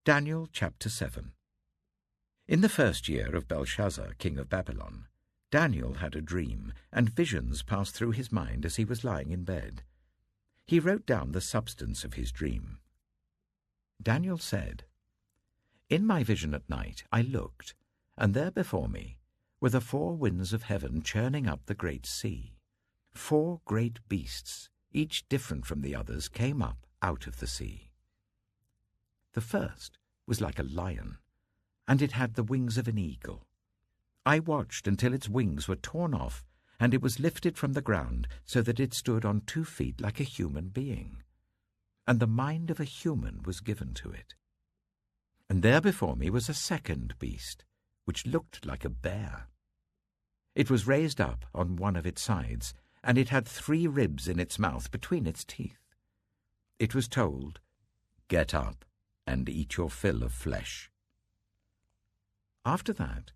Daniel chapter 7. In the first year of Belshazzar, king of Babylon, Daniel had a dream, and visions passed through his mind as he was lying in bed. He wrote down the substance of his dream. Daniel said, "In my vision at night I looked, and there before me were the 4 winds of heaven churning up the great sea. 4 great beasts, each different from the others, came up out of the sea. The first was like a lion, and it had the wings of an eagle. I watched until its wings were torn off, and it was lifted from the ground so that it stood on 2 feet like a human being. And the mind of a human was given to it. And there before me was a second beast, which looked like a bear. It was raised up on one of its sides, and it had 3 ribs in its mouth between its teeth. It was told, 'Get up and eat your fill of flesh.' After that,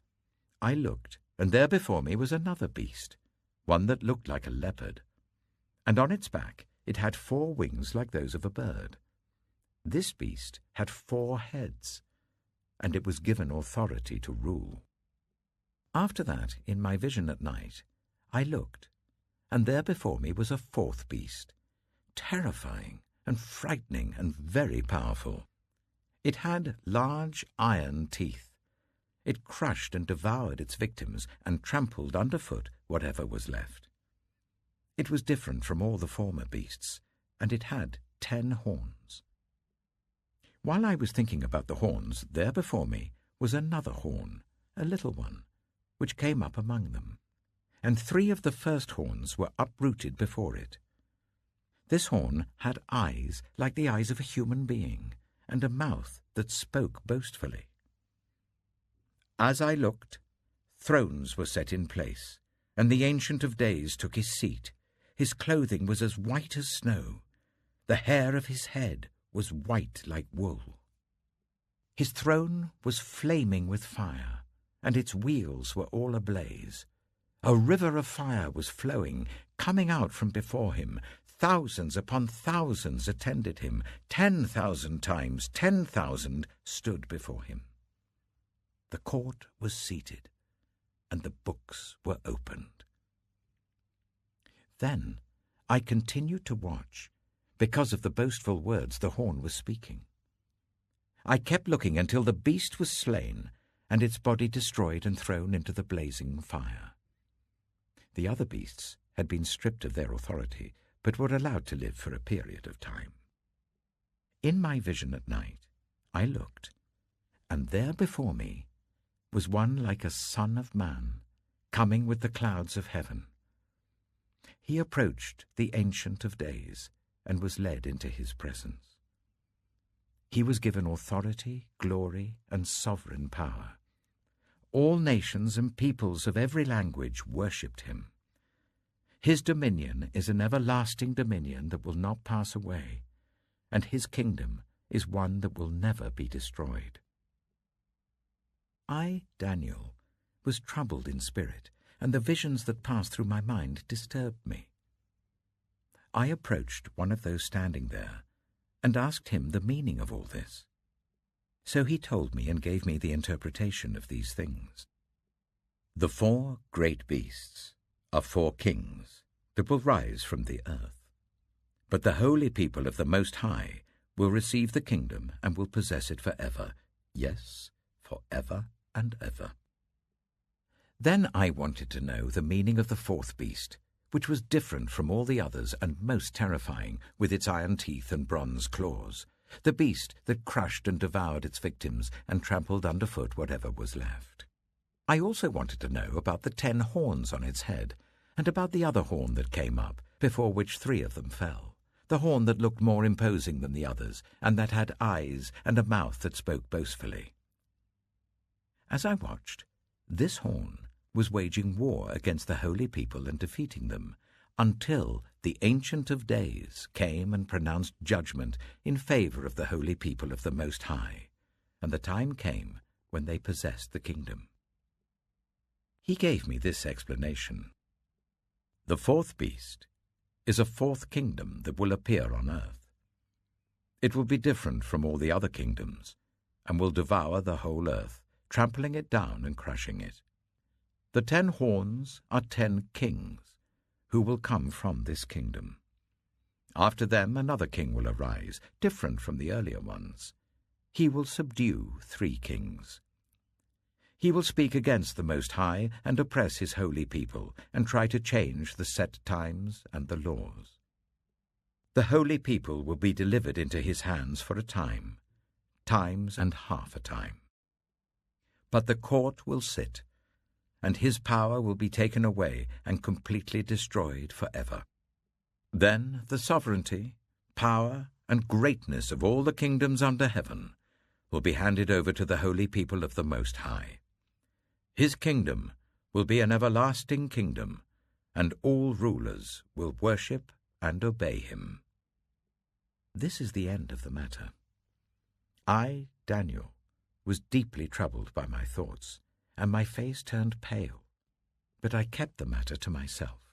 I looked, and there before me was another beast, one that looked like a leopard, and on its back it had 4 wings like those of a bird. This beast had 4 heads, and it was given authority to rule. After that, in my vision at night, I looked, and there before me was a 4th beast, terrifying and frightening and very powerful. It had large iron teeth. It crushed and devoured its victims and trampled underfoot whatever was left. It was different from all the former beasts, and it had 10 horns. While I was thinking about the horns, there before me was another horn, a little one, which came up among them, and 3 of the first horns were uprooted before it. This horn had eyes like the eyes of a human being, and a mouth that spoke boastfully. As I looked, thrones were set in place, and the Ancient of Days took his seat. His clothing was as white as snow. The hair of his head was white like wool. His throne was flaming with fire, and its wheels were all ablaze. A river of fire was flowing, coming out from before him. Thousands upon thousands attended him. 10,000 times 10,000 stood before him. The court was seated, and the books were opened. Then I continued to watch, because of the boastful words the horn was speaking. I kept looking until the beast was slain, and its body destroyed and thrown into the blazing fire. The other beasts had been stripped of their authority, but were allowed to live for a period of time. In my vision at night, I looked, and there before me was one like a son of man, coming with the clouds of heaven. He approached the Ancient of Days and was led into his presence. He was given authority, glory, and sovereign power. All nations and peoples of every language worshipped him. His dominion is an everlasting dominion that will not pass away, and his kingdom is one that will never be destroyed. I, Daniel, was troubled in spirit, and the visions that passed through my mind disturbed me. I approached one of those standing there and asked him the meaning of all this. So he told me and gave me the interpretation of these things. The 4 great beasts are 4 kings that will rise from the earth. But the holy people of the Most High will receive the kingdom and will possess it forever, yes, forever and ever. Then I wanted to know the meaning of the 4th beast, which was different from all the others and most terrifying, with its iron teeth and bronze claws, the beast that crushed and devoured its victims and trampled underfoot whatever was left. I also wanted to know about the 10 horns on its head, and about the other horn that came up, before which 3 of them fell, the horn that looked more imposing than the others, and that had eyes and a mouth that spoke boastfully. As I watched, this horn was waging war against the holy people and defeating them, until the Ancient of Days came and pronounced judgment in favor of the holy people of the Most High, and the time came when they possessed the kingdom. He gave me this explanation. The 4th beast is a 4th kingdom that will appear on earth. It will be different from all the other kingdoms, and will devour the whole earth, trampling it down and crushing it. The 10 horns are 10 kings, who will come from this kingdom. After them another king will arise, different from the earlier ones. He will subdue 3 kings. He will speak against the Most High and oppress his holy people, and try to change the set times and the laws. The holy people will be delivered into his hands for a time, times and half a time. But the court will sit, and his power will be taken away and completely destroyed forever. Then the sovereignty, power, and greatness of all the kingdoms under heaven will be handed over to the holy people of the Most High. His kingdom will be an everlasting kingdom, and all rulers will worship and obey him. This is the end of the matter. I, Daniel, was deeply troubled by my thoughts, and my face turned pale, but I kept the matter to myself.